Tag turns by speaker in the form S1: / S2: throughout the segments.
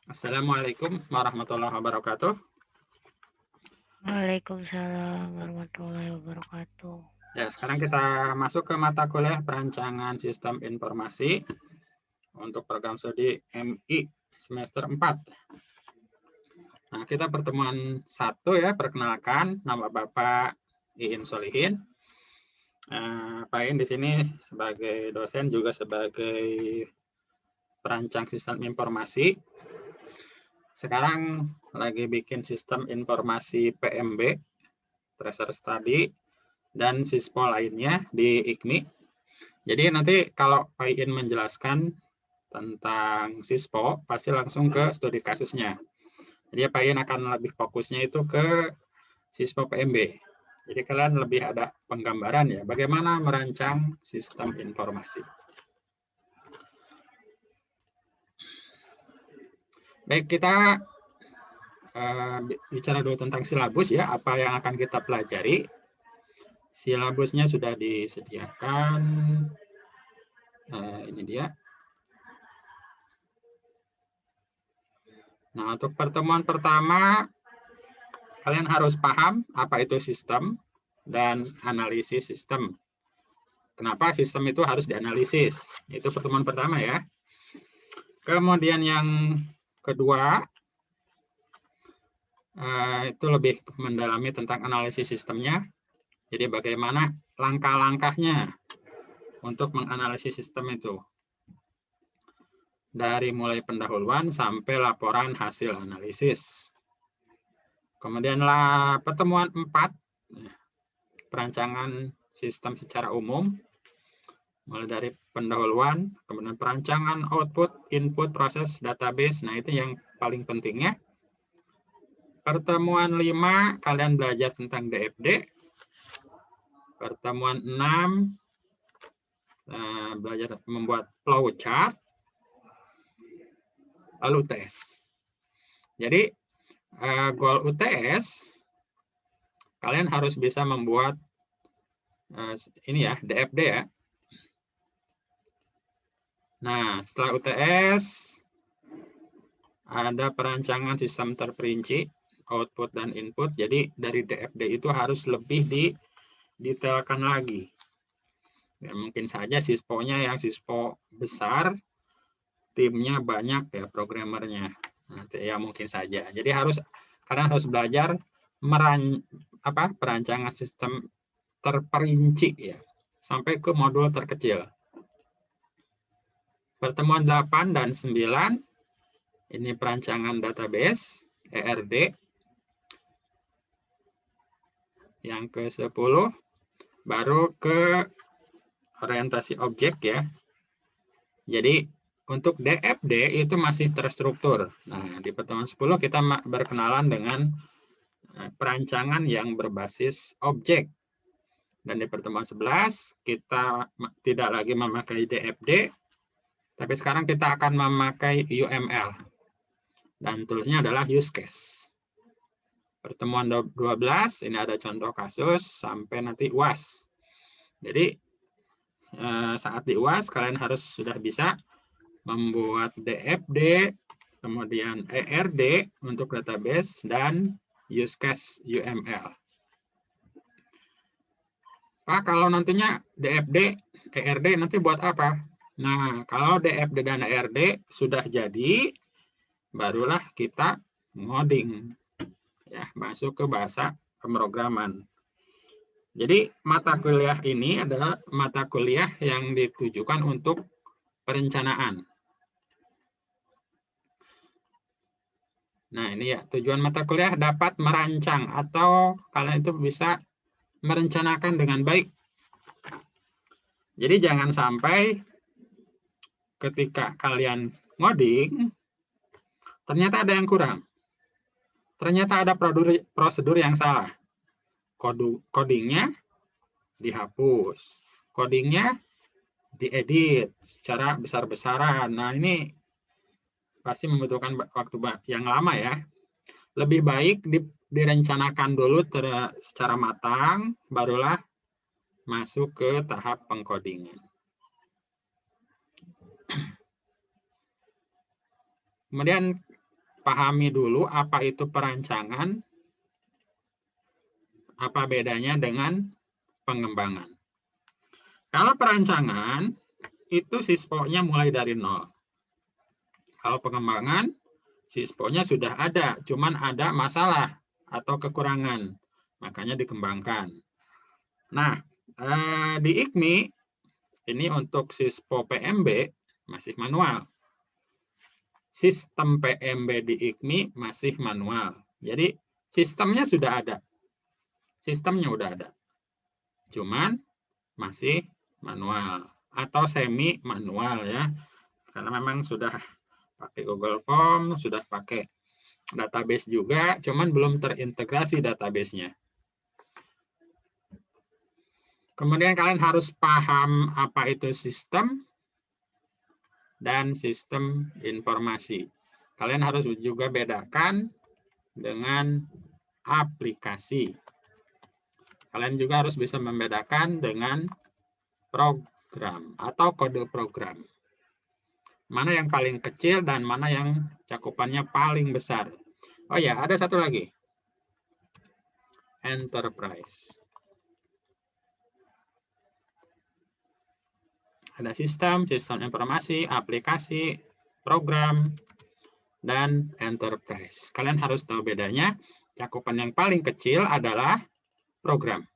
S1: Assalamualaikum warahmatullahi wabarakatuh.
S2: Waalaikumsalam warahmatullahi wabarakatuh.
S1: Ya, sekarang kita masuk ke mata kuliah perancangan sistem informasi untuk program studi MI semester 4. Nah, kita pertemuan 1 ya, perkenalkan nama Bapak Iin Solihin. Pak Iin di sini sebagai dosen juga sebagai perancang sistem informasi. Sekarang lagi bikin sistem informasi PMB, Tracer Study, dan sispo lainnya di IKMI. Jadi nanti kalau Pak Iin menjelaskan tentang sispo, pasti langsung ke studi kasusnya. Jadi Pak Iin akan lebih fokusnya itu ke sispo PMB. Jadi kalian lebih ada penggambaran ya, bagaimana merancang sistem informasi. Baik, kita bicara dulu tentang silabus ya, apa yang akan kita pelajari. Silabusnya sudah disediakan. Ini dia. Nah, untuk pertemuan pertama, kalian harus paham apa itu sistem dan analisis sistem. Kenapa sistem itu harus dianalisis? Itu pertemuan pertama ya. Kemudian yang kedua, itu lebih mendalami tentang analisis sistemnya. Jadi bagaimana langkah-langkahnya untuk menganalisis sistem itu. Dari mulai pendahuluan sampai laporan hasil analisis. Kemudianlah pertemuan 4, perancangan sistem secara umum. Mulai dari pendahuluan, kemudian perancangan, output, input, proses, database. Nah, itu yang paling pentingnya. Pertemuan 5, kalian belajar tentang DFD. Pertemuan 6, belajar membuat flowchart. Lalu tes. Jadi, goal UTS, kalian harus bisa membuat ini ya, DFD ya. Nah, setelah UTS, ada perancangan sistem terperinci, output dan input. Jadi dari DFD itu harus lebih didetailkan lagi. Ya, mungkin saja sisponya yang sispo besar, timnya banyak ya programmernya. Nanti ya mungkin saja. Jadi kalian harus belajar perancangan sistem terperinci ya, sampai ke modul terkecil. Pertemuan 8 dan 9, ini perancangan database, ERD. Yang ke-10, baru ke orientasi objek ya. Jadi untuk DFD itu masih terstruktur. Nah, di pertemuan 10 kita berkenalan dengan perancangan yang berbasis objek. Dan di pertemuan 11 kita tidak lagi memakai DFD, tapi sekarang kita akan memakai UML. Dan toolsnya adalah use case. Pertemuan 12, ini ada contoh kasus, sampai nanti UAS. Jadi, saat di UAS, kalian harus sudah bisa membuat DFD, kemudian ERD untuk database, dan use case UML. Pak, kalau nantinya DFD, ERD nanti buat apa? Nah, kalau DFD dan ERD sudah jadi, barulah kita ngoding, ya, masuk ke bahasa pemrograman. Jadi mata kuliah ini adalah mata kuliah yang ditujukan untuk perencanaan. Nah, ini ya, tujuan mata kuliah dapat merancang atau kalian itu bisa merencanakan dengan baik. Jadi jangan sampai ketika kalian ngoding, ternyata ada yang kurang. Ternyata ada prosedur yang salah. Codingnya dihapus. Codingnya diedit secara besar-besaran. Nah, ini pasti membutuhkan waktu yang lama ya. Lebih baik direncanakan dulu secara matang, barulah masuk ke tahap pengkodingan. Kemudian pahami dulu apa itu perancangan, apa bedanya dengan pengembangan. Kalau perancangan, itu sisponya mulai dari nol. Kalau pengembangan, sisponya sudah ada, cuman ada masalah atau kekurangan, makanya dikembangkan. Nah, di IKMI, ini untuk sispo PMB masih manual. Sistem PMB di IKMI masih manual. Jadi, sistemnya sudah ada. Sistemnya udah ada. Cuman masih manual atau semi manual ya. Karena memang sudah pakai Google Form, sudah pakai database juga, cuman belum terintegrasi database-nya. Kemudian kalian harus paham apa itu sistem dan sistem informasi. Kalian harus juga bedakan dengan aplikasi. Kalian juga harus bisa membedakan dengan program atau kode program. Mana yang paling kecil dan mana yang cakupannya paling besar. Oh ya, ada satu lagi. Enterprise. Ada sistem informasi, aplikasi, program, dan enterprise. Kalian harus tahu bedanya. Cakupan yang paling kecil adalah program.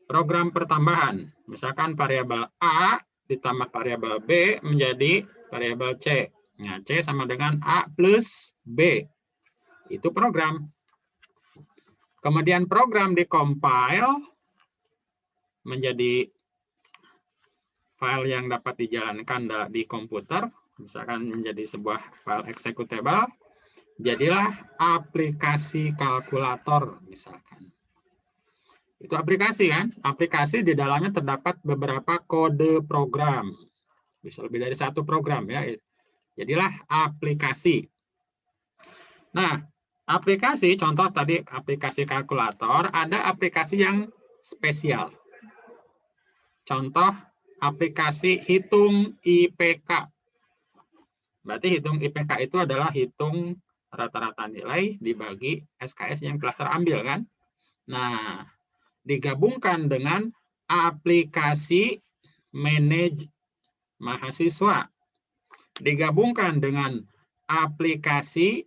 S1: Program pertambahan. Misalkan variabel A ditambah variabel B menjadi variabel C. Nah, C sama dengan A plus B. Itu program. Kemudian program dikompil menjadi file yang dapat dijalankan di komputer, misalkan menjadi sebuah file executable, jadilah aplikasi kalkulator misalkan. Itu aplikasi kan? Aplikasi di dalamnya terdapat beberapa kode program. Bisa lebih dari satu program ya. Jadilah aplikasi. Nah, aplikasi, contoh tadi aplikasi kalkulator, ada aplikasi yang spesial. Contoh aplikasi hitung IPK. Berarti hitung IPK itu adalah hitung rata-rata nilai dibagi SKS yang telah terambil kan. Nah, digabungkan dengan aplikasi manage mahasiswa. Digabungkan dengan aplikasi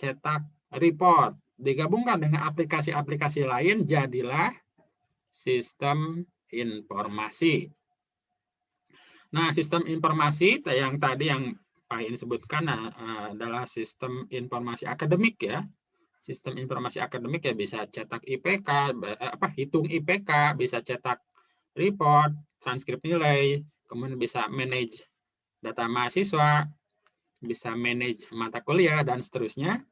S1: cetak report. Digabungkan dengan aplikasi-aplikasi lain, jadilah sistem informasi. Nah, sistem informasi yang tadi yang Pak ini sebutkan adalah sistem informasi akademik ya. Sistem informasi akademik ya bisa cetak IPK, hitung IPK, bisa cetak report, transkrip nilai, kemudian bisa manage data mahasiswa, bisa manage mata kuliah, dan seterusnya.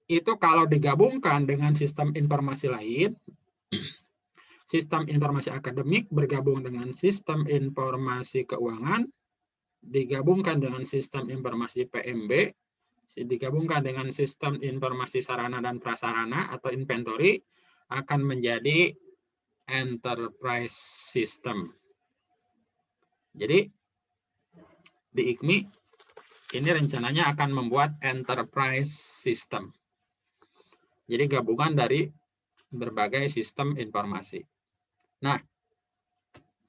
S1: Itu kalau digabungkan dengan sistem informasi lain, sistem informasi akademik bergabung dengan sistem informasi keuangan, digabungkan dengan sistem informasi PMB, digabungkan dengan sistem informasi sarana dan prasarana atau inventory, akan menjadi enterprise system. Jadi di IKMI ini rencananya akan membuat enterprise system. Jadi gabungan dari berbagai sistem informasi. Nah,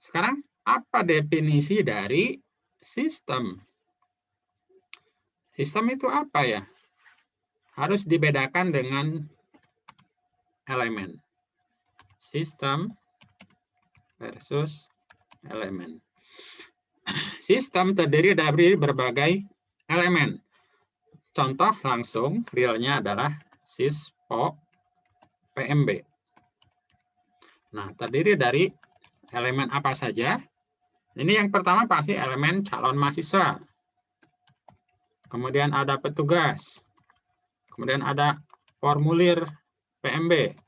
S1: sekarang apa definisi dari sistem? Sistem itu apa ya? Harus dibedakan dengan elemen. Sistem versus elemen. Sistem terdiri dari berbagai elemen. Contoh langsung realnya adalah sispo PMB. Nah, terdiri dari elemen apa saja? Ini yang pertama pasti elemen calon mahasiswa. Kemudian ada petugas. Kemudian ada formulir PMB.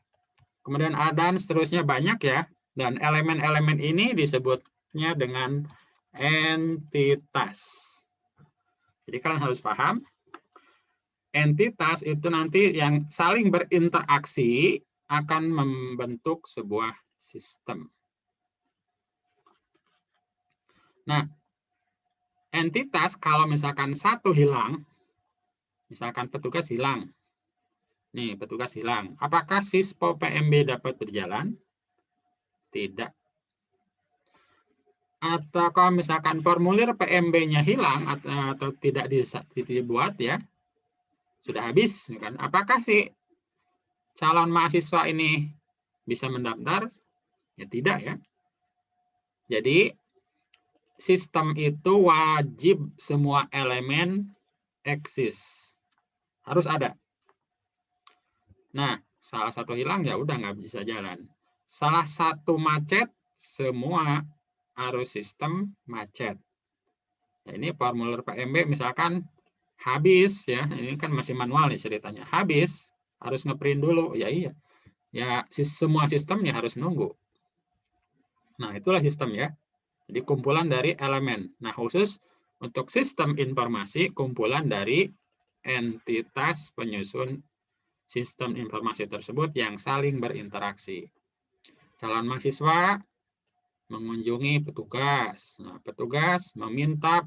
S1: Kemudian ada dan seterusnya banyak ya. Dan elemen-elemen ini disebutnya dengan entitas. Jadi kalian harus paham, entitas itu nanti yang saling berinteraksi akan membentuk sebuah sistem. Nah, entitas kalau misalkan satu hilang, Misalkan petugas hilang. Nih, petugas hilang. Apakah Sispo PMB dapat berjalan? Tidak. Atau kalau misalkan formulir PMB-nya hilang atau tidak dibuat ya, sudah habis kan? Apakah si calon mahasiswa ini bisa mendaftar? Ya tidak ya. Jadi sistem itu wajib semua elemen eksis. Harus ada. Nah, salah satu hilang ya udah nggak bisa jalan. Salah satu macet, semua arus sistem macet. Nah, ini formulir PMB misalkan habis ya, ini kan masih manual nih ceritanya. Habis, harus ngeprint dulu. Ya iya. Ya semua sistemnya harus nunggu. Nah, itulah sistem ya. Jadi kumpulan dari elemen. Nah, khusus untuk sistem informasi, kumpulan dari entitas penyusun sistem informasi tersebut yang saling berinteraksi. Calon mahasiswa mengunjungi petugas. Nah, petugas meminta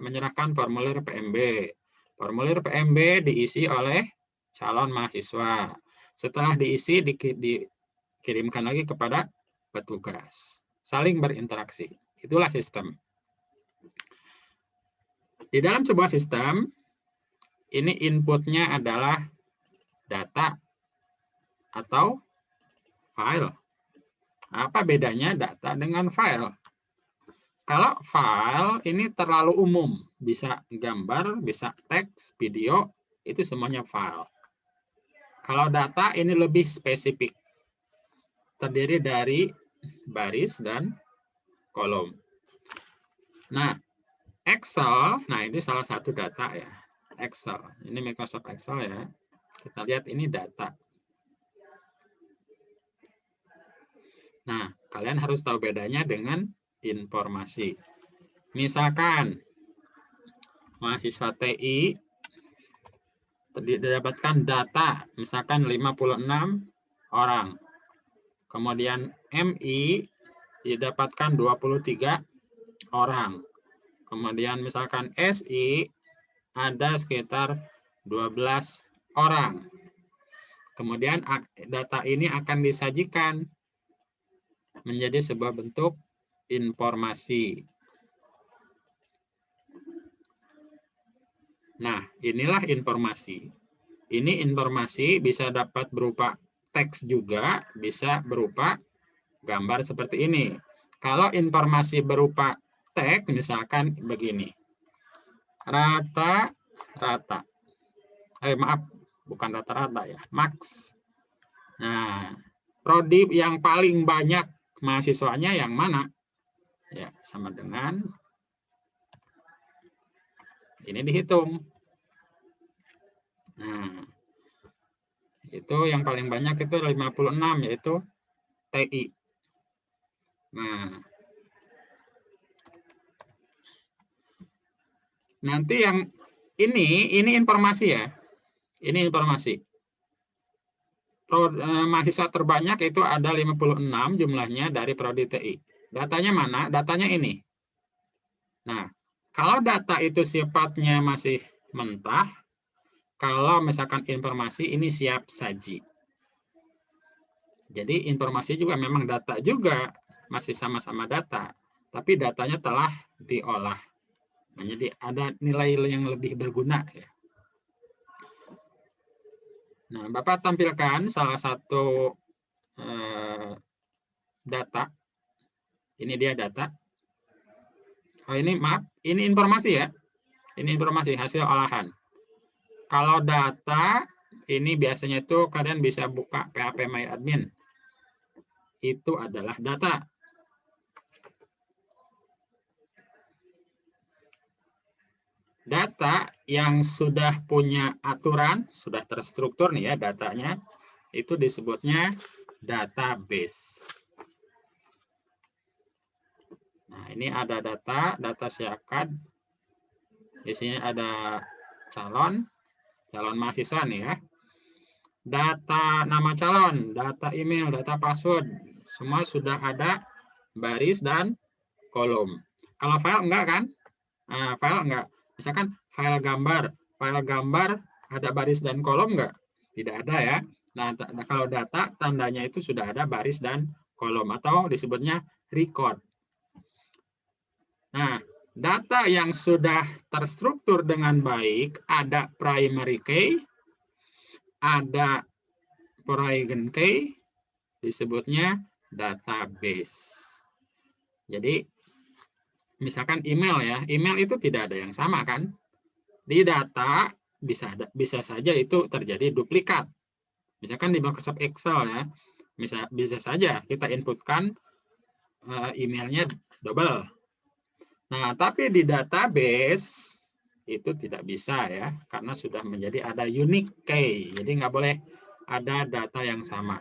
S1: menyerahkan formulir PMB. Formulir PMB diisi oleh calon mahasiswa. Setelah diisi, dikirimkan lagi kepada petugas. Saling berinteraksi. Itulah sistem. Di dalam sebuah sistem, ini inputnya adalah data atau file. Apa bedanya data dengan file? Kalau file ini terlalu umum, bisa gambar, bisa teks, video, itu semuanya file. Kalau data ini lebih spesifik, terdiri dari baris dan kolom. Nah, Excel, nah ini salah satu data ya. Excel, ini Microsoft Excel ya. Kita lihat ini data. Nah, kalian harus tahu bedanya dengan informasi. Misalkan mahasiswa TI didapatkan data, misalkan 56 orang. Kemudian MI didapatkan 23 orang. Kemudian misalkan SI ada sekitar 12 orang. Kemudian data ini akan disajikan menjadi sebuah bentuk informasi. Nah, inilah informasi. Ini informasi bisa dapat berupa teks juga, bisa berupa gambar seperti ini. Kalau informasi berupa teks, misalkan begini. Rata-rata. Maaf, bukan rata-rata ya, max. Nah, prodi yang paling banyak mahasiswanya yang mana? Ya, sama dengan ini dihitung. Nah, itu yang paling banyak itu 56, yaitu TI. Nah, nanti yang ini informasi ya. Ini informasi. Mahasiswa terbanyak itu ada 56 jumlahnya dari prodi TI. Datanya mana? Datanya ini. Nah, kalau data itu sifatnya masih mentah, kalau misalkan informasi ini siap saji. Jadi informasi juga memang data juga, masih sama-sama data, tapi datanya telah diolah. Jadi ada nilai yang lebih berguna ya. Nah, Bapak tampilkan salah satu data. Ini dia data. Oh, ini maaf, ini informasi ya. Ini informasi hasil olahan. Kalau data, ini biasanya itu kalian bisa buka PHP My Admin. Itu adalah data. Data yang sudah punya aturan, sudah terstruktur nih ya datanya, itu disebutnya database. Nah, ini ada data siakat. Di sini ada calon mahasiswa nih ya. Data nama calon, data email, data password, semua sudah ada baris dan kolom. Kalau file enggak kan? Nah, file enggak. Misalkan file gambar, file gambar ada baris dan kolom nggak? Tidak ada ya. Nah, kalau data tandanya itu sudah ada baris dan kolom atau disebutnya record. Nah, data yang sudah terstruktur dengan baik ada primary key, ada foreign key, disebutnya database. Jadi, misalkan email ya, email itu tidak ada yang sama kan? Di data bisa saja itu terjadi duplikat. Misalkan di Microsoft Excel ya, bisa saja kita inputkan emailnya double. Nah, tapi di database itu tidak bisa ya, karena sudah menjadi ada unique key. Jadi nggak boleh ada data yang sama.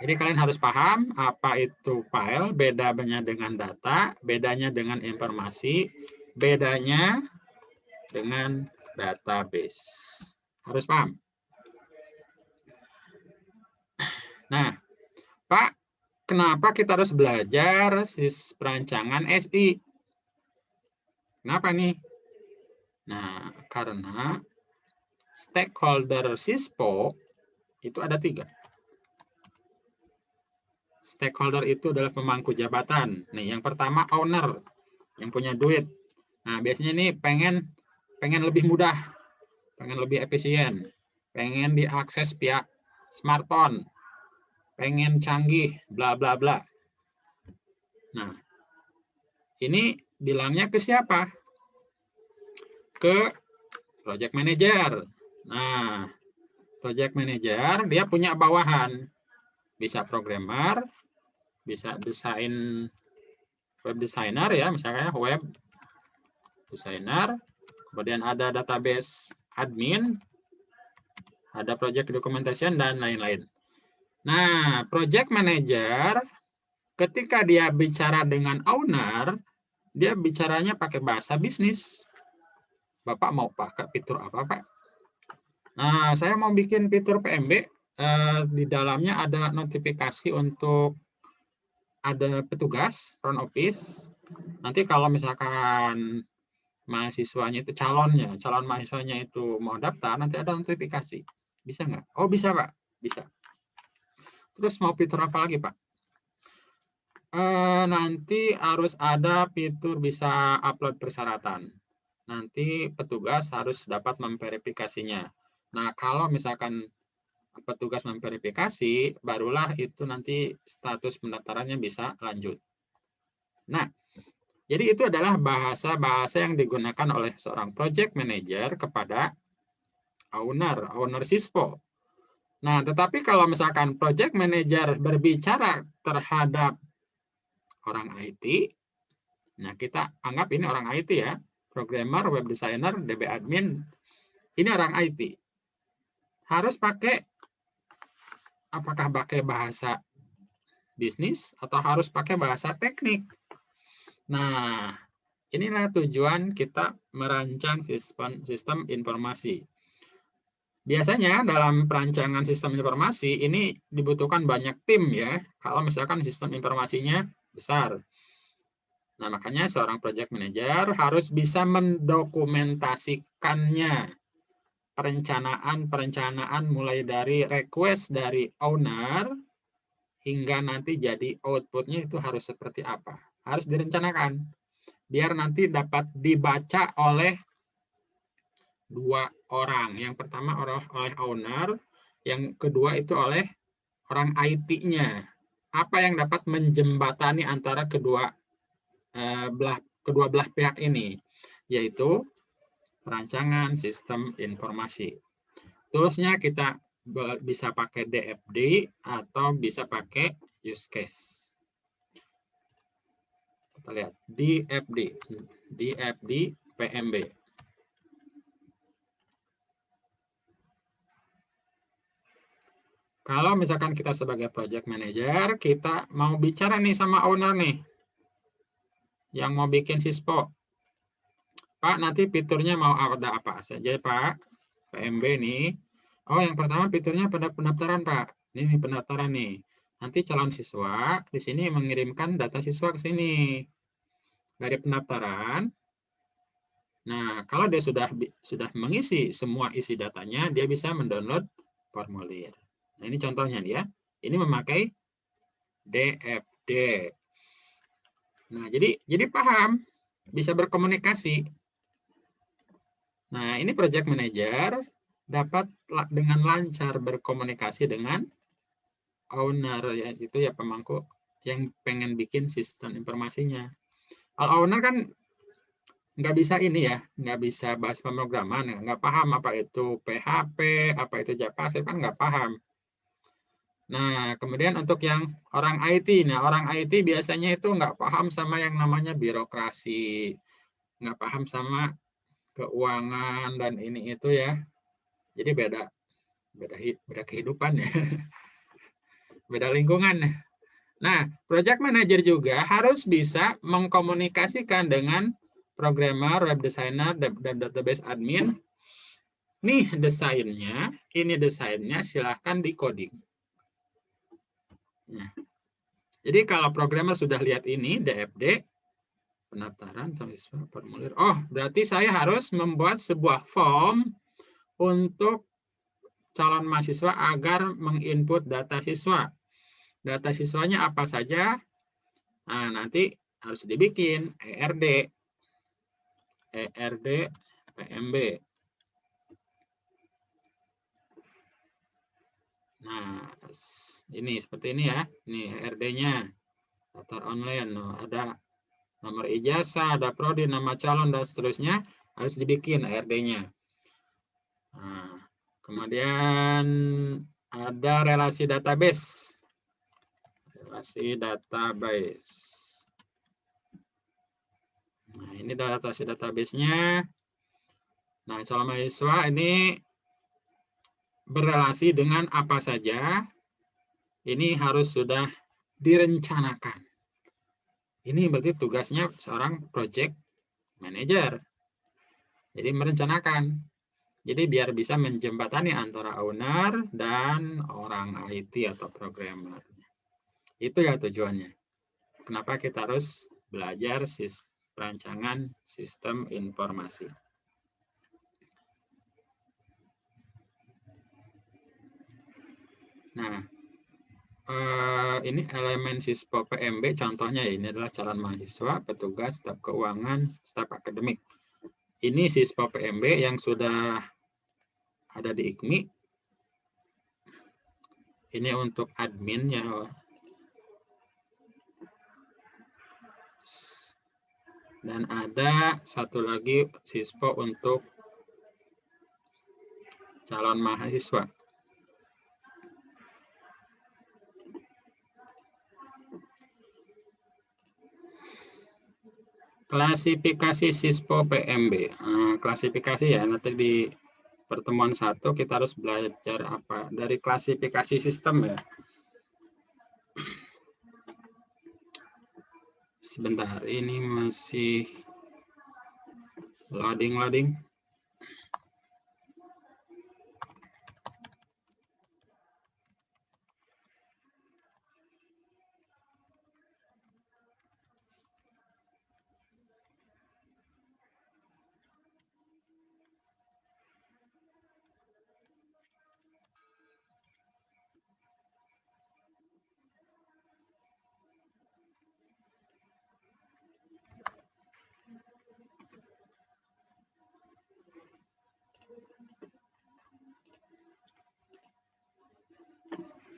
S1: Jadi kalian harus paham apa itu file, bedanya dengan data, bedanya dengan informasi, bedanya dengan database. Harus paham. Nah, Pak, kenapa kita harus belajar perancangan SI? Kenapa nih? Nah, karena stakeholder SISPO itu ada 3. Stakeholder itu adalah pemangku jabatan. Nih, yang pertama owner, yang punya duit. Nah, biasanya nih pengen lebih mudah, pengen lebih efisien, pengen diakses via smartphone, pengen canggih, bla bla bla. Nah, ini bilangnya ke siapa? Ke project manager. Nah, project manager dia punya bawahan. Bisa programmer, bisa desain web designer ya, misalnya web designer, kemudian ada database admin, ada project documentation dan lain-lain. Nah, project manager ketika dia bicara dengan owner, dia bicaranya pakai bahasa bisnis. Bapak mau pakai fitur apa, Pak? Nah, saya mau bikin fitur PMB, di dalamnya ada notifikasi untuk ada petugas front office. Nanti kalau misalkan mahasiswanya itu calon mahasiswanya itu mau daftar, nanti ada notifikasi. Bisa nggak? Oh, bisa, Pak. Bisa. Terus mau fitur apa lagi, Pak? Nanti harus ada fitur bisa upload persyaratan. Nanti petugas harus dapat memverifikasinya. Nah, kalau misalkan petugas memverifikasi, barulah itu nanti status pendaftarannya bisa lanjut. Nah, jadi itu adalah bahasa-bahasa yang digunakan oleh seorang project manager kepada owner SISPO. Nah, tetapi kalau misalkan project manager berbicara terhadap orang IT, nah kita anggap ini orang IT ya, programmer, web designer, DB admin, ini orang IT. Harus apakah pakai bahasa bisnis atau harus pakai bahasa teknik? Nah, inilah tujuan kita merancang sistem informasi. Biasanya dalam perancangan sistem informasi ini dibutuhkan banyak tim ya, kalau misalkan sistem informasinya besar. Nah, makanya seorang project manager harus bisa mendokumentasikannya. Perencanaan mulai dari request dari owner hingga nanti jadi outputnya itu harus seperti apa. Harus direncanakan. Biar nanti dapat dibaca oleh 2 orang. Yang pertama oleh owner, yang kedua itu oleh orang IT-nya. Apa yang dapat menjembatani antara kedua belah pihak ini, yaitu perancangan sistem informasi. Toolsnya kita bisa pakai DFD atau bisa pakai use case. Kita lihat DFD PMB. Kalau misalkan kita sebagai project manager, kita mau bicara nih sama owner nih, yang mau bikin SISPO. Pak, nanti fiturnya mau ada apa saja, Pak? PMB nih. Oh, yang pertama fiturnya pada pendaftaran, Pak. Ini pendaftaran nih. Nanti calon siswa di sini mengirimkan data siswa ke sini. Dari pendaftaran, Nah, kalau dia sudah mengisi semua isi datanya, dia bisa mendownload formulir. Nah, ini contohnya nih ya. Ini memakai DFD. Nah, jadi paham, bisa berkomunikasi. Nah, ini project manager dapat dengan lancar berkomunikasi dengan owner, ya, itu ya pemangku yang pengen bikin sistem informasinya. Kalau owner kan nggak bisa ini ya, nggak bisa bahas pemrograman, nggak paham apa itu PHP, apa itu JavaScript, kan nggak paham. Nah, kemudian untuk yang orang IT, nah orang IT biasanya itu nggak paham sama yang namanya birokrasi, nggak paham sama keuangan dan ini itu ya. Jadi beda kehidupan ya, beda lingkungan. Nah, project manager juga harus bisa mengkomunikasikan dengan programmer, web designer, dan database admin. Nih desainnya, ini desainnya, silahkan di coding. Nah, jadi kalau programmer sudah lihat ini, DFD, pendaftaran siswa formulir. Oh, berarti saya harus membuat sebuah form untuk calon mahasiswa agar menginput data siswa. Data siswanya apa saja? Nah, nanti harus dibikin ERD PMB. Nah, ini seperti ini ya. Ini ERD-nya. Daftar online. Nah, ada nomor ijazah, ada prodi, nama calon, dan seterusnya. Harus dibikin ERD-nya. Nah, kemudian ada relasi database. Relasi database. Nah, ini relasi database-nya. Nah, calon mahasiswa ini berrelasi dengan apa saja. Ini harus sudah direncanakan. Ini berarti tugasnya seorang project manager. Jadi merencanakan. Jadi biar bisa menjembatani antara owner dan orang IT atau programmer. Itu ya tujuannya. Kenapa kita harus belajar perancangan sistem informasi. Nah, ini elemen sispo PMB, contohnya ini adalah calon mahasiswa, petugas, staf keuangan, staf akademik. Ini sispo PMB yang sudah ada di IKMI. Ini untuk adminnya. Dan ada satu lagi sispo untuk calon mahasiswa. Klasifikasi sispo PMB. Nah, klasifikasi ya, nanti di pertemuan 1 kita harus belajar apa dari klasifikasi sistem ya. Sebentar, ini masih loading.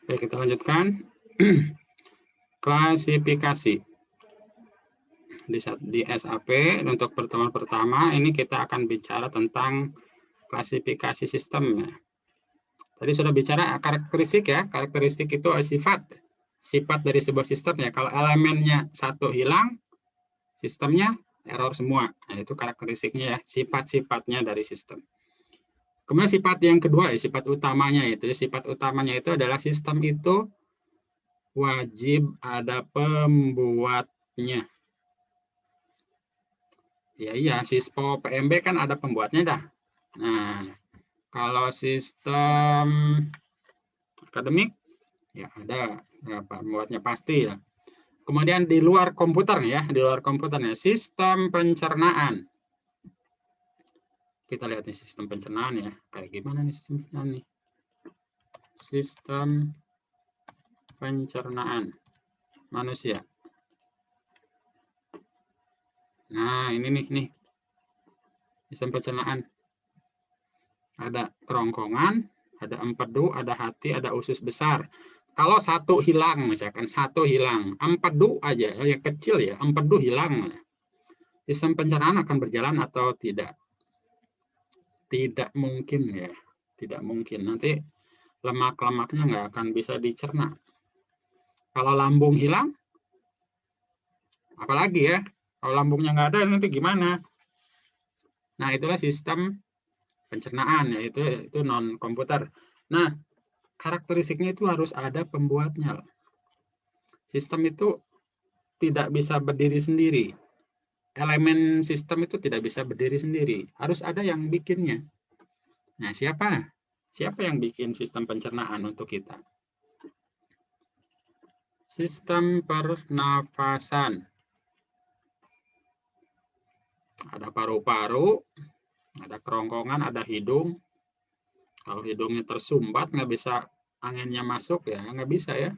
S1: Oke, kita lanjutkan. Klasifikasi. Di SAP untuk pertemuan pertama ini kita akan bicara tentang klasifikasi sistem. Tadi sudah bicara karakteristik ya. Karakteristik itu sifat dari sebuah sistem ya. Kalau elemennya satu hilang, sistemnya error semua. Nah, itu karakteristiknya ya. Sifat-sifatnya dari sistem. Kemudian sifat yang kedua, sifat utamanya itu. Sifat utamanya itu adalah sistem itu wajib ada pembuatnya. Ya iya, sispo PMB kan ada pembuatnya dah. Nah, kalau sistem akademik, ya ada pembuatnya pasti ya. Kemudian di luar komputer ya, sistem pencernaan. Kita lihat nih sistem pencernaan ya. Kayak gimana nih sistem pencernaan nih? Sistem pencernaan manusia. Nah, ini nih. Sistem pencernaan. Ada kerongkongan, ada empedu, ada hati, ada usus besar. Kalau satu hilang, misalkan satu hilang, empedu aja, yang kecil ya, empedu hilang. Sistem pencernaan akan berjalan atau tidak? Tidak mungkin ya, tidak mungkin. Nanti lemak-lemaknya nggak akan bisa dicerna. Kalau lambung hilang, apalagi ya, kalau lambungnya nggak ada nanti gimana? Nah, itulah sistem pencernaan, yaitu itu non komputer. Nah, karakteristiknya itu harus ada pembuatnya. Sistem itu tidak bisa berdiri sendiri. Elemen sistem itu tidak bisa berdiri sendiri. Harus ada yang bikinnya. Nah, siapa? Siapa yang bikin sistem pencernaan untuk kita? Sistem pernafasan. Ada paru-paru, ada kerongkongan, ada hidung. Kalau hidungnya tersumbat, nggak bisa anginnya masuk ya, nggak bisa ya.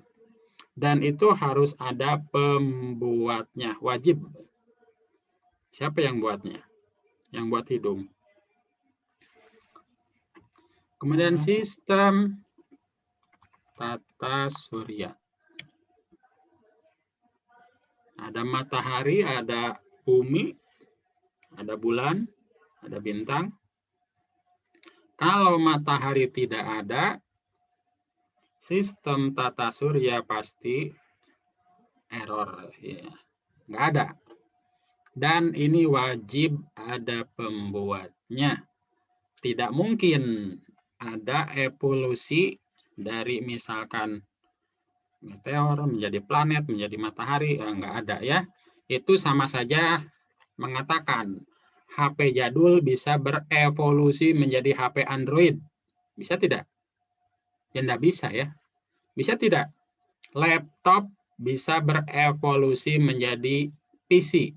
S1: Dan itu harus ada pembuatnya, wajib. Siapa yang buatnya? Yang buat hidung. Kemudian sistem tata surya. Ada matahari, ada bumi, ada bulan, ada bintang. Kalau matahari tidak ada, sistem tata surya pasti error. Ya. Nggak ada. Dan ini wajib ada pembuatnya. Tidak mungkin ada evolusi dari misalkan meteor menjadi planet, menjadi matahari, nggak ada ya. Itu sama saja mengatakan HP jadul bisa berevolusi menjadi HP Android. Bisa tidak? Ya enggak bisa ya. Bisa tidak? Laptop bisa berevolusi menjadi PC.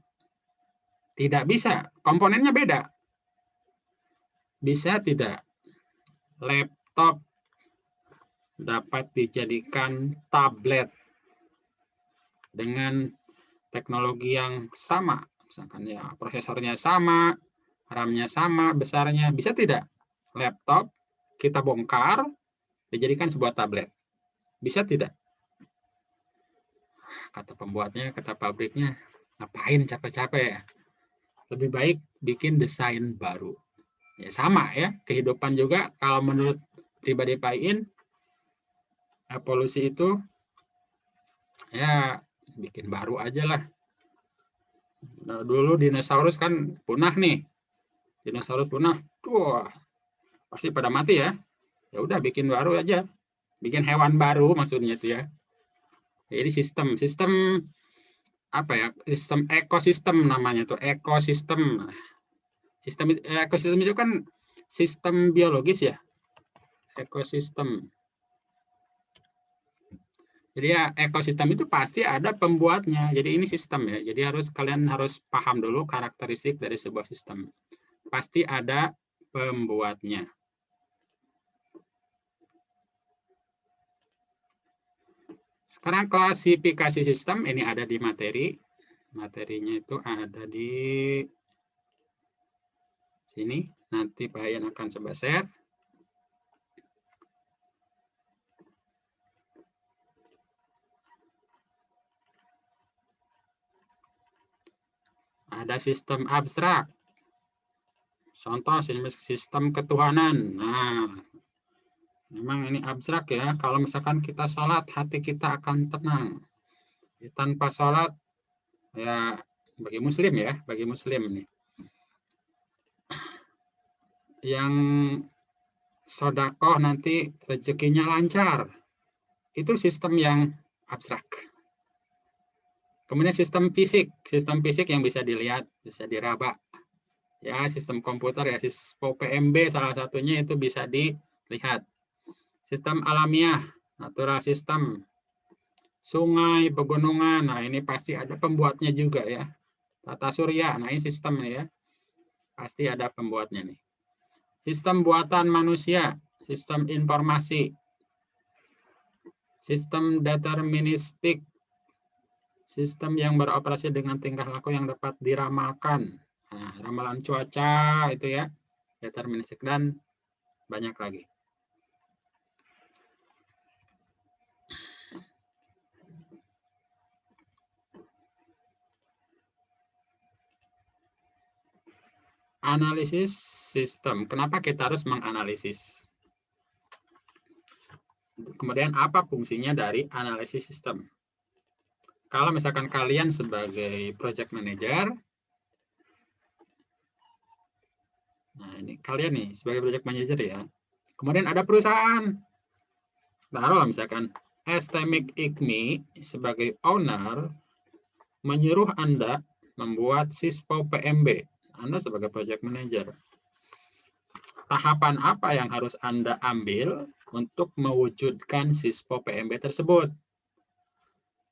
S1: Tidak bisa. Komponennya beda. Bisa tidak? Laptop dapat dijadikan tablet dengan teknologi yang sama. Misalkan ya prosesornya sama, RAM-nya sama, besarnya. Bisa tidak? Laptop kita bongkar, dijadikan sebuah tablet. Bisa tidak? Kata pembuatnya, kata pabriknya, ngapain capek-capek ya? Lebih baik bikin desain baru. Ya sama ya, kehidupan juga kalau menurut pribadi Pak In, evolusi itu ya bikin baru aja lah. Nah, dulu dinosaurus kan punah nih. Dinosaurus punah, wah, pasti pada mati ya. Ya udah bikin baru aja. Bikin hewan baru maksudnya itu ya. Jadi sistem apa ya? Sistem ekosistem namanya tuh, ekosistem. Ekosistem itu kan sistem biologis ya. Ekosistem. Jadi ya ekosistem itu pasti ada pembuatnya. Jadi ini sistem ya. Jadi kalian harus paham dulu karakteristik dari sebuah sistem. Pasti ada pembuatnya. Sekarang klasifikasi sistem ini ada di materi. Materinya itu ada di sini. Nanti Pak Ian akan coba share. Ada sistem abstrak. Contoh sistem ketuhanan. Nah, memang ini abstrak ya. Kalau misalkan kita sholat, hati kita akan tenang. Tanpa sholat, ya bagi muslim ya, bagi muslim nih. Yang sodakoh nanti rezekinya lancar. Itu sistem yang abstrak. Kemudian sistem fisik yang bisa dilihat, bisa diraba. Ya, sistem komputer ya, sistem PMB salah satunya itu bisa dilihat. Sistem alamiah, natural system, sungai, pegunungan, nah ini pasti ada pembuatnya juga ya. Tata surya, nah ini sistem ya, pasti ada pembuatnya nih. Sistem buatan manusia, sistem informasi, sistem deterministik, sistem yang beroperasi dengan tingkah laku yang dapat diramalkan. Nah, ramalan cuaca itu ya, deterministik, dan banyak lagi. Analisis sistem. Kenapa kita harus menganalisis? Kemudian apa fungsinya dari analisis sistem? Kalau misalkan kalian sebagai project manager, nah ini kalian nih sebagai project manager ya, kemudian ada perusahaan, taruh misalkan Estemik IKMI sebagai owner menyuruh Anda membuat SISPO PMB. Anda sebagai project manager, tahapan apa yang harus Anda ambil untuk mewujudkan SISPO PMB tersebut?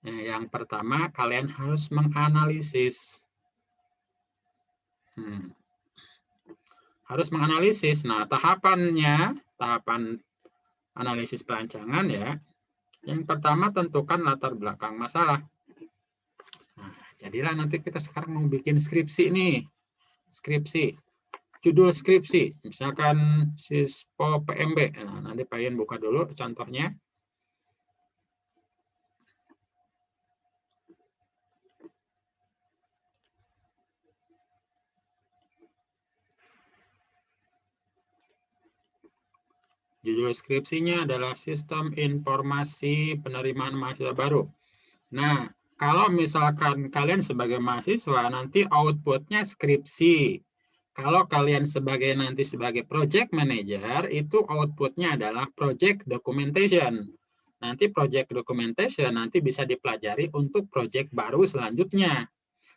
S1: Nah, yang pertama, kalian harus menganalisis. Harus menganalisis. Nah, tahapannya, tahapan analisis perancangan ya. Yang pertama, tentukan latar belakang masalah. Nah, jadilah nanti kita sekarang mau bikin skripsi nih. Skripsi. Judul skripsi. Misalkan SISPO PMB. Nah, nanti kalian buka dulu contohnya. Judul skripsinya adalah Sistem Informasi Penerimaan Mahasiswa Baru. Nah, kalau misalkan kalian sebagai mahasiswa, nanti outputnya skripsi. Kalau kalian nanti sebagai project manager, itu outputnya adalah project documentation. Nanti project documentation nanti bisa dipelajari untuk project baru selanjutnya.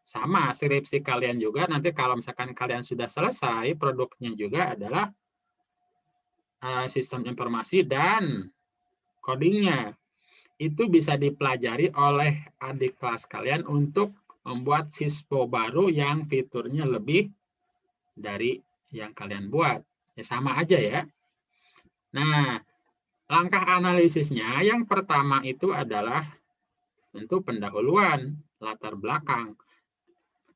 S1: Sama, skripsi kalian juga nanti kalau misalkan kalian sudah selesai, produknya juga adalah sistem informasi dan codingnya. Itu bisa dipelajari oleh adik kelas kalian untuk membuat SISPO baru yang fiturnya lebih dari yang kalian buat. Ya sama aja ya. Nah, langkah analisisnya yang pertama itu adalah tentu pendahuluan, latar belakang,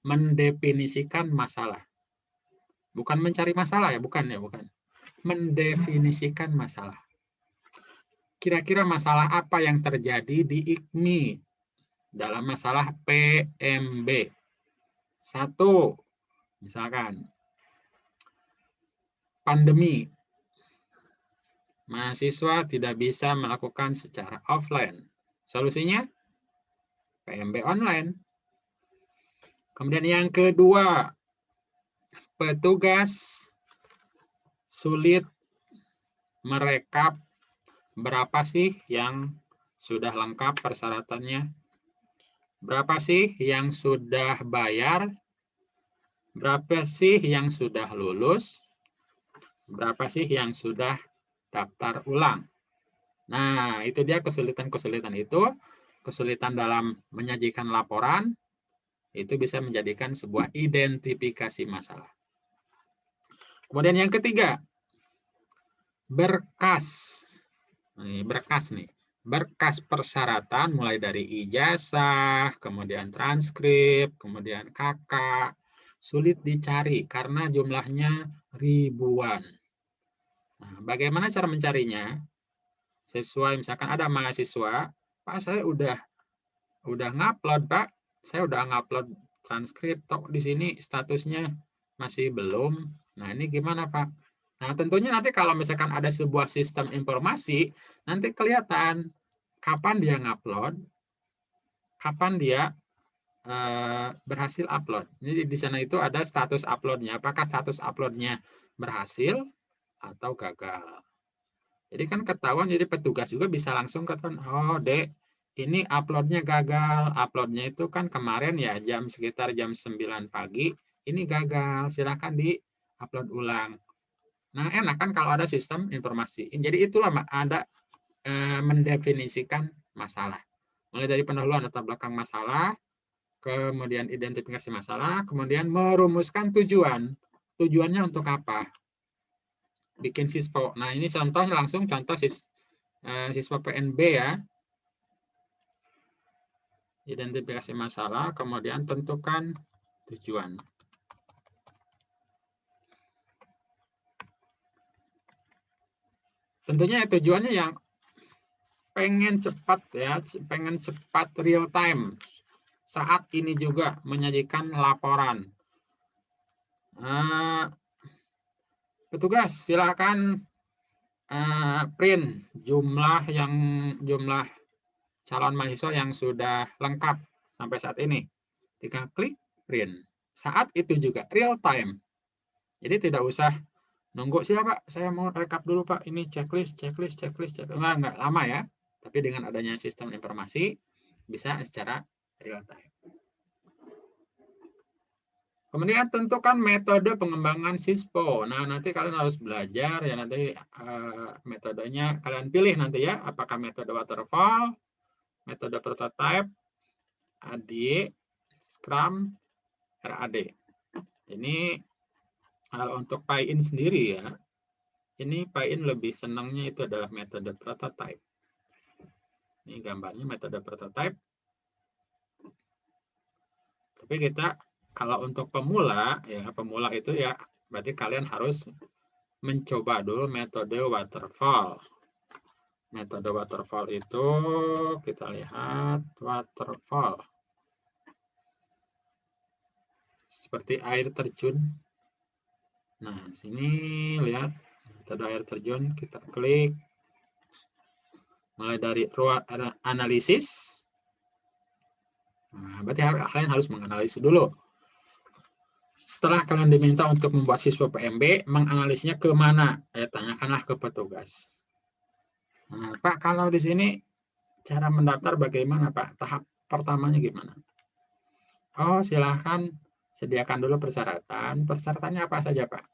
S1: mendefinisikan masalah. Bukan mencari masalah ya, bukan. Mendefinisikan masalah. Kira-kira masalah apa yang terjadi di IKMI dalam masalah PMB? Satu, misalkan pandemi. Mahasiswa tidak bisa melakukan secara offline. Solusinya PMB online. Kemudian yang kedua, petugas sulit merekap berapa sih yang sudah lengkap persyaratannya, berapa sih yang sudah bayar, berapa sih yang sudah lulus, berapa sih yang sudah daftar ulang. Nah, itu dia kesulitan-kesulitan itu, kesulitan dalam menyajikan laporan, itu bisa menjadikan sebuah identifikasi masalah. Kemudian yang ketiga, berkas. Berkas persyaratan mulai dari ijazah, kemudian transkrip, kemudian KK, sulit dicari karena jumlahnya ribuan. Nah, bagaimana cara mencarinya? Sesuai misalkan ada mahasiswa, Pak saya udah ngupload Pak, saya udah ngupload transkrip, tok di sini statusnya masih belum. Nah ini gimana Pak? Nah tentunya nanti kalau misalkan ada sebuah sistem informasi, nanti kelihatan kapan dia ngupload, kapan dia berhasil upload. Jadi di sana itu ada status uploadnya. Apakah status uploadnya berhasil atau gagal? Jadi kan ketahuan, jadi petugas juga bisa langsung katakan, oh Dek, ini uploadnya gagal. Uploadnya itu kan kemarin ya sekitar jam 9 pagi, ini gagal, silakan di-upload ulang. Nah enak kan kalau ada sistem informasi. Jadi itulah ada mendefinisikan masalah. Mulai dari pendahuluan latar belakang masalah, kemudian identifikasi masalah, kemudian merumuskan tujuan. Tujuannya untuk apa? bikin sispo. Nah, ini contoh langsung contoh siswa PNB ya. Identifikasi masalah, kemudian tentukan tujuan. Tentunya tujuannya yang pengen cepat ya, pengen cepat real time. Saat ini juga menyajikan laporan. Petugas silakan print jumlah calon mahasiswa yang sudah lengkap sampai saat ini. Tinggal klik print. Saat itu juga real time. Jadi tidak usah nunggu siapa Pak, saya mau rekap dulu Pak. Ini checklist. Enggak lama ya. Tapi dengan adanya sistem informasi bisa secara real time. Kemudian tentukan metode pengembangan sispo. Nah, nanti kalian harus belajar ya, nanti metodenya kalian pilih nanti ya, apakah metode waterfall, metode prototype, AD, Scrum, RAD. Ini kalau untuk PyIn sendiri ya, ini PyIn lebih senangnya itu adalah metode prototype. Ini gambarnya metode prototype. Tapi kita kalau untuk pemula ya, pemula itu ya berarti kalian harus mencoba dulu metode waterfall. Metode waterfall itu kita lihat waterfall. Seperti air terjun. Nah, di sini lihat metode air terjun, kita klik. Mulai dari analisis. Nah, berarti kalian harus menganalisis dulu. Setelah kalian diminta untuk membuat siswa PMB, menganalisnya ke mana? Tanyakanlah ke petugas. Nah, Pak, kalau di sini cara mendaftar bagaimana, Pak? Tahap pertamanya gimana? Oh, silahkan sediakan dulu persyaratan. Persyaratannya apa saja, Pak?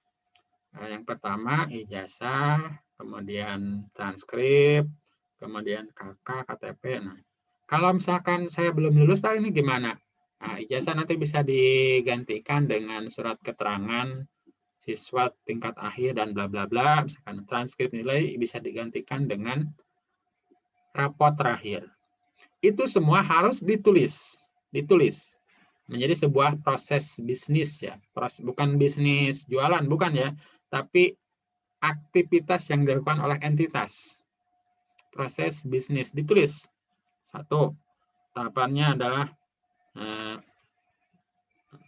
S1: Nah, yang pertama, ijazah, kemudian transkrip, kemudian KK, KTP. Nah, kalau misalkan saya belum lulus, Pak, ini gimana? Nah, ijazah nanti bisa digantikan dengan surat keterangan siswa tingkat akhir dan bla bla bla. Misalkan transkrip nilai bisa digantikan dengan raport terakhir. Itu semua harus ditulis menjadi sebuah proses bisnis ya. Bukan bisnis jualan, bukan ya, tapi aktivitas yang dilakukan oleh entitas. Proses bisnis ditulis. Satu, tahapannya adalah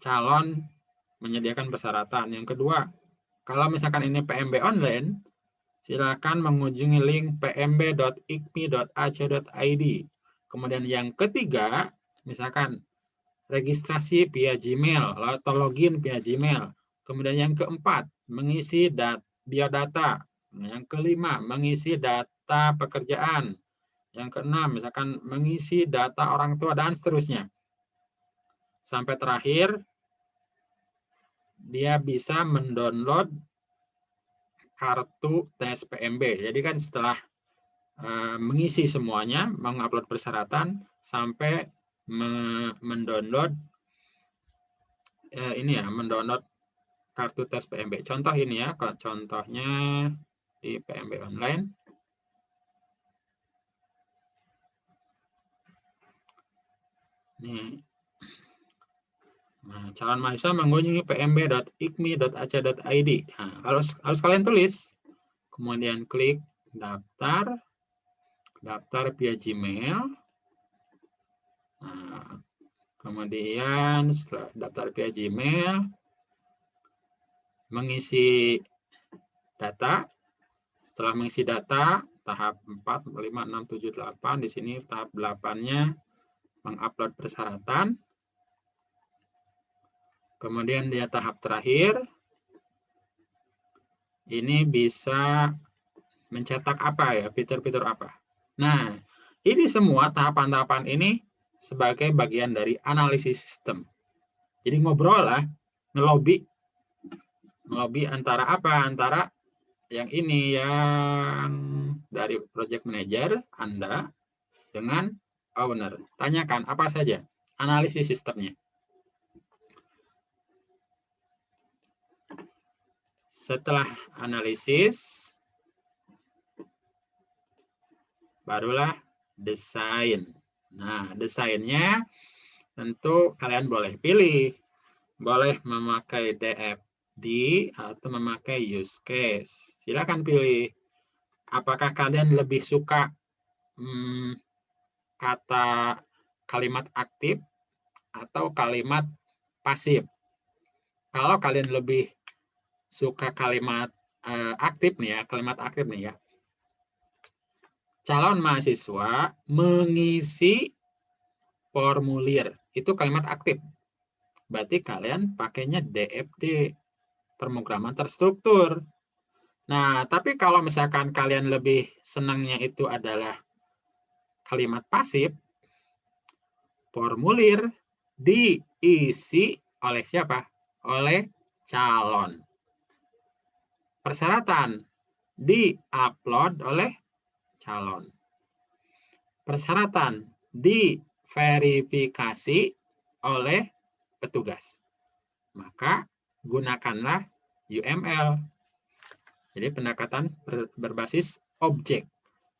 S1: calon menyediakan persyaratan. Yang kedua, kalau misalkan ini PMB online, silakan mengunjungi link pmb.ikmi.ac.id. Kemudian yang ketiga, misalkan registrasi via Gmail atau login via Gmail. Kemudian yang keempat, mengisi biodata. Yang kelima, mengisi data pekerjaan. Yang keenam, misalkan mengisi data orang tua dan seterusnya. Sampai terakhir, dia bisa mendownload kartu tes PMB. Jadi kan setelah mengisi semuanya, mengupload persyaratan, sampai mendownload mendownload kartu tes PMB. Contoh ini ya, contohnya di PMB online. Nih. Nah, calon mahasiswa mengunjungi pmb.ikmi.ac.id. Nah, harus kalian tulis. Kemudian klik daftar via Gmail. Nah, kemudian setelah daftar via Gmail, mengisi data. Setelah mengisi data, tahap 4, 5, 6, 7, 8. Di sini tahap 8-nya mengupload persyaratan. Kemudian dia tahap terakhir. Ini bisa mencetak apa ya, fitur-fitur apa. Nah, ini semua tahapan-tahapan ini sebagai bagian dari analisis sistem. Jadi ngobrol lah, ngelobi antara apa? Antara yang ini, yang dari project manager Anda dengan owner. Tanyakan apa saja, analisis sistemnya. Setelah analisis, barulah desain. Nah, desainnya tentu kalian boleh pilih. Boleh memakai DFD atau memakai use case. Silakan pilih. Apakah kalian lebih suka kata kalimat aktif atau kalimat pasif? Kalau kalian lebih suka kalimat aktif nih ya, kalimat aktif nih ya. Calon mahasiswa mengisi formulir, itu kalimat aktif. Berarti kalian pakainya DFD, pemrograman terstruktur. Nah, tapi kalau misalkan kalian lebih senangnya itu adalah kalimat pasif, formulir diisi oleh siapa? Oleh calon. Persyaratan di-upload oleh calon. Persyaratan diverifikasi oleh petugas. Maka gunakanlah UML. Jadi pendekatan berbasis objek.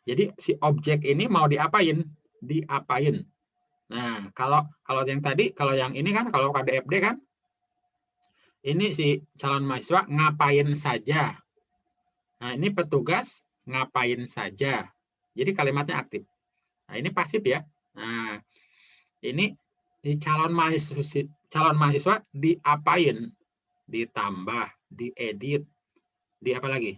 S1: Jadi si objek ini mau diapain? Diapain. Nah, kalau yang tadi, kalau yang ini kan, kalau KDFD kan, ini si calon mahasiswa ngapain saja. Nah, ini petugas ngapain saja. Jadi kalimatnya aktif. Nah, ini pasif ya. Nah, ini di calon mahasiswa diapain? Ditambah, diedit, di apa lagi?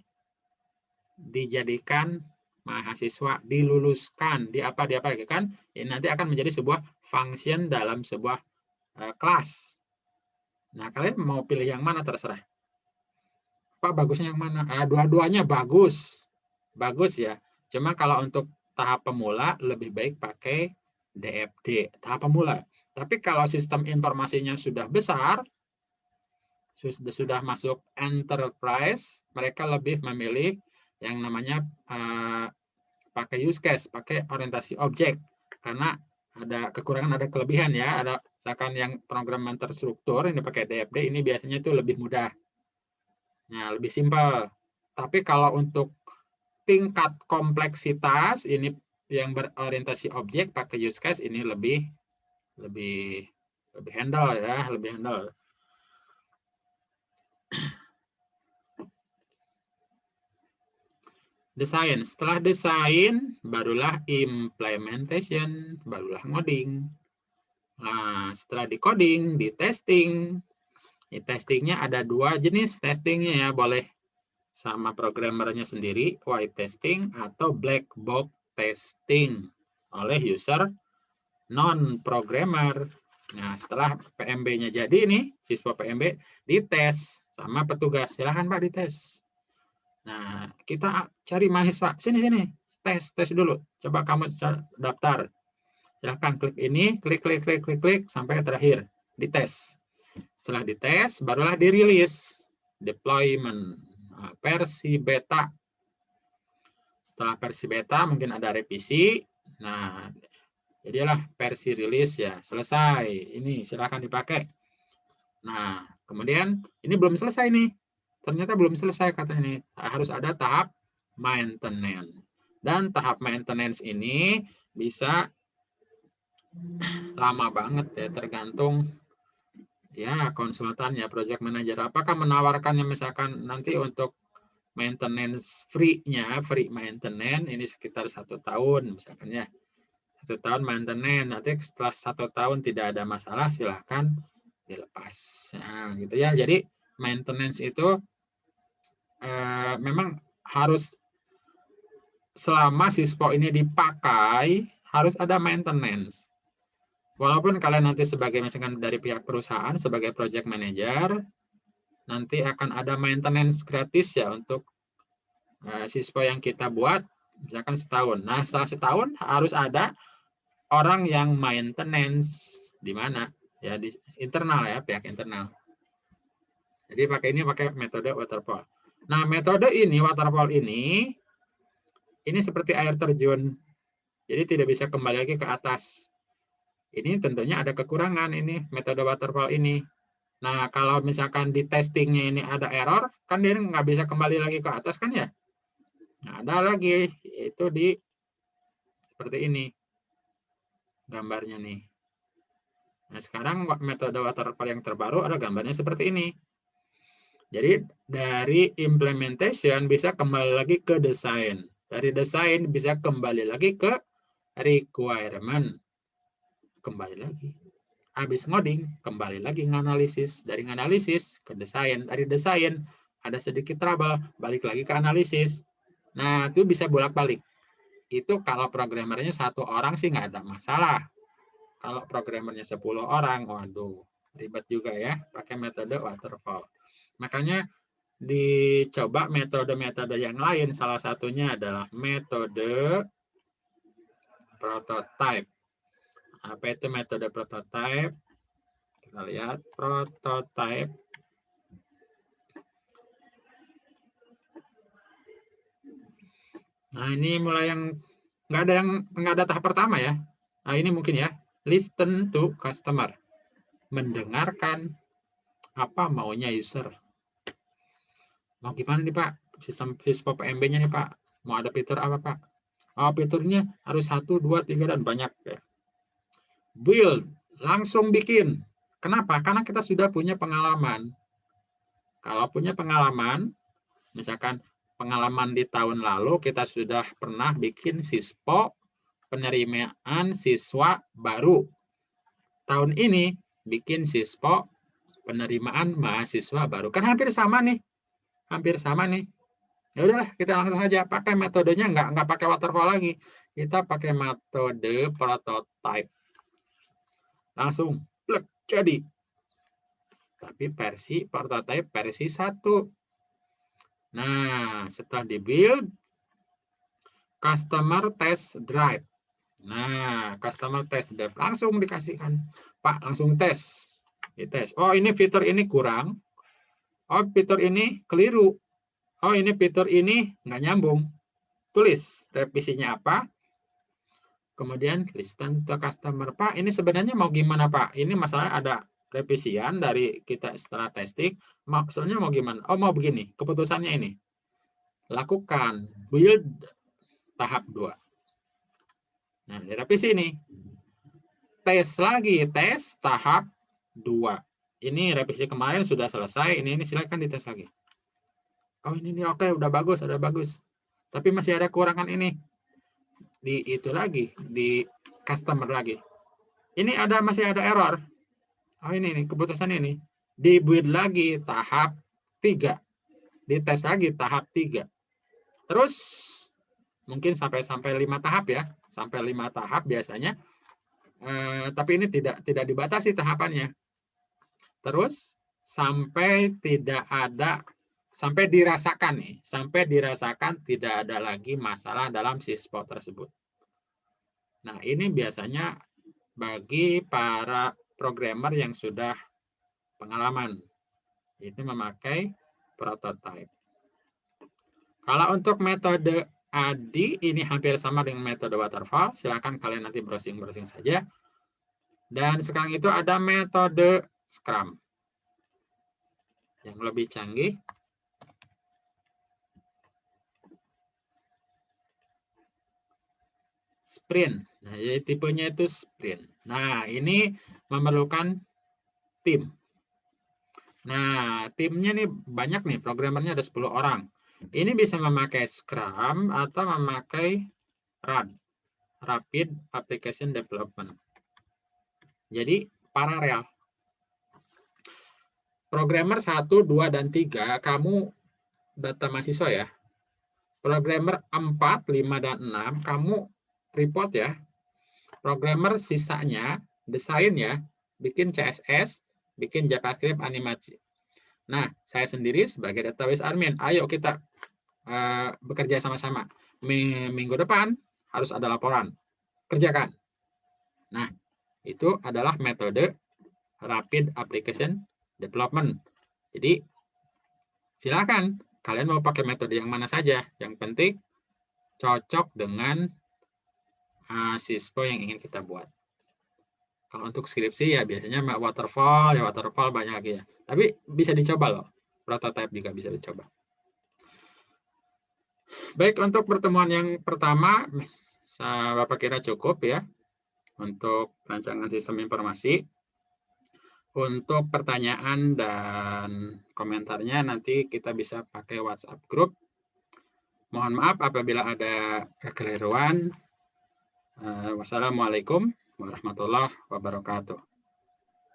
S1: Dijadikan mahasiswa, diluluskan, di apa lagi kan? Ini nanti akan menjadi sebuah function dalam sebuah kelas. Nah, kalian mau pilih yang mana terserah. Pak, bagusnya yang mana? Dua-duanya bagus. Bagus ya. Cuma kalau untuk tahap pemula lebih baik pakai DFD, tahap pemula. Tapi kalau sistem informasinya sudah besar, sudah masuk enterprise, mereka lebih memilih yang namanya pakai use case, pakai orientasi objek. Karena ada kekurangan, ada kelebihan ya. Ada misalkan yang pemrograman terstruktur ini pakai DFD, ini biasanya itu lebih mudah. Nah, lebih simpel. Tapi kalau untuk tingkat kompleksitas ini yang berorientasi objek pakai use case ini lebih handle ya, lebih handle. Desain. Setelah desain, barulah implementation, barulah ngoding. Nah, setelah di coding, di testing. Di testingnya ada dua jenis testingnya ya, boleh sama programmernya sendiri, white testing atau black box testing oleh user non-programmer. Nah, setelah PMB-nya jadi nih, siswa PMB dites sama petugas. Silahkan Pak dites. Nah, kita cari mahasiswa. Sini, tes dulu. Coba kamu daftar. Silahkan klik ini, klik, sampai terakhir. Dites. Setelah dites, barulah dirilis. Deployment. Nah, versi beta. Setelah versi beta, mungkin ada revisi. Nah, jadilah versi rilis ya. Selesai. Ini silahkan dipakai. Nah, kemudian ini belum selesai nih. Ternyata belum selesai kata ini. Harus ada tahap maintenance. Dan tahap maintenance ini bisa lama banget ya, tergantung ya konsultannya, project manager. Apakah menawarkannya misalkan nanti untuk maintenance free-nya, free maintenance ini sekitar 1 tahun misalkan ya. 1 tahun maintenance, nanti setelah 1 tahun tidak ada masalah silahkan dilepas. Nah, gitu ya. Jadi maintenance itu memang harus selama sispo ini dipakai harus ada maintenance. Walaupun kalian nanti sebagai misalkan dari pihak perusahaan sebagai project manager nanti akan ada maintenance gratis ya untuk sispo yang kita buat misalkan setahun. Nah, setelah setahun harus ada orang yang maintenance di mana? Ya di internal ya, pihak internal. Jadi pakai metode waterfall. Nah, metode ini waterfall ini seperti air terjun. Jadi tidak bisa kembali lagi ke atas. Ini tentunya ada kekurangan ini metode waterfall ini. Nah, kalau misalkan di testingnya ini ada error, kan dia nggak bisa kembali lagi ke atas kan ya? Nah, ada lagi, itu di seperti ini gambarnya nih. Nah, sekarang metode waterfall yang terbaru ada gambarnya seperti ini. Jadi dari implementation bisa kembali lagi ke desain. Dari desain bisa kembali lagi ke requirement. Kembali lagi. Habis ngoding, kembali lagi nganalisis. Dari nganalisis ke desain. Dari desain ada sedikit trouble, balik lagi ke analisis. Nah, itu bisa bolak-balik. Itu kalau programmernya 1 orang sih nggak ada masalah. Kalau programmernya 10 orang, waduh, ribet juga ya pakai metode waterfall. Makanya dicoba metode-metode yang lain, salah satunya adalah metode prototype. Apa itu metode prototype? Kita lihat prototype. Nah, ini mulai yang nggak ada tahap pertama ya. Nah, ini mungkin ya, listen to customer. Mendengarkan apa maunya user. Mau gimana nih Pak? Sistem PMB-nya nih Pak. Mau ada fitur apa Pak? Oh, fiturnya harus 1, 2, 3 dan banyak ya. Build, langsung bikin. Kenapa? Karena kita sudah punya pengalaman. Kalau punya pengalaman, misalkan pengalaman di tahun lalu kita sudah pernah bikin sispo penerimaan siswa baru. Tahun ini bikin sispo penerimaan mahasiswa baru. Kan hampir sama nih. Hampir sama nih. Ya udahlah, kita langsung saja pakai metodenya, nggak pakai waterfall lagi. Kita pakai metode prototype. Langsung plek jadi. Tapi versi prototype versi 1. Nah, setelah di-build, customer test drive. Nah, customer test drive langsung dikasihkan. Pak, langsung tes. Dites. Oh, ini fitur ini kurang. Oh, fitur ini keliru. Oh, ini fitur ini nggak nyambung. Tulis revisinya apa. Kemudian listen to customer. Pak, ini sebenarnya mau gimana Pak? Ini masalah ada revisian dari kita setelah testing. Maksudnya mau gimana? Oh, mau begini. Keputusannya ini. Lakukan build tahap 2. Nah, direvisi ini. Tes lagi, tes tahap 2. Ini revisi kemarin sudah selesai, ini silakan dites lagi. Oh, ini oke, udah bagus, Tapi masih ada kekurangan ini. Di itu lagi, di customer lagi. Ini masih ada error. Oh, ini keputusan ini. Di-build lagi tahap 3. Dites lagi tahap 3. Terus mungkin sampai 5 tahap ya. Sampai 5 tahap biasanya. Tapi ini tidak dibatasi tahapannya. Terus sampai dirasakan tidak ada lagi masalah dalam sispo tersebut. Nah, ini biasanya bagi para programmer yang sudah pengalaman. Itu memakai prototype. Kalau untuk metode ADI, ini hampir sama dengan metode waterfall. Silakan kalian nanti browsing-browsing saja. Dan sekarang itu ada metode Scrum yang lebih canggih. Sprint. Nah, jadi tipenya itu sprint. Nah, ini memerlukan tim. Nah, timnya nih banyak nih, programmernya ada 10 orang. Ini bisa memakai Scrum atau memakai RAD, Rapid Application Development. Jadi, paralel. Programmer 1, 2, dan 3, kamu data mahasiswa ya. Programmer 4, 5, dan 6, kamu report ya. Programmer sisanya, desain ya, bikin CSS, bikin JavaScript animasi. Nah, saya sendiri sebagai database admin, ayo kita bekerja sama-sama. Minggu depan harus ada laporan. Kerjakan. Nah, itu adalah metode Rapid Application Development. Jadi, silakan kalian mau pakai metode yang mana saja. Yang penting cocok dengan sispo yang ingin kita buat. Kalau untuk skripsi ya biasanya waterfall, ya waterfall banyak lagi ya. Tapi bisa dicoba loh. Prototype juga bisa dicoba. Baik, untuk pertemuan yang pertama, Bapak kira cukup ya untuk rancangan sistem informasi. Untuk pertanyaan dan komentarnya nanti kita bisa pakai WhatsApp group. Mohon maaf apabila ada kekeliruan. Wassalamualaikum warahmatullahi wabarakatuh.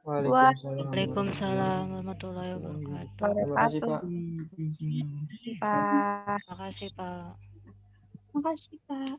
S3: Waalaikumsalam.
S2: Waalaikumsalam warahmatullahi wabarakatuh.
S3: Terima kasih, Pak.
S4: Terima kasih, Pak.
S2: Terima kasih, Pak.
S4: Terima kasih, Pak.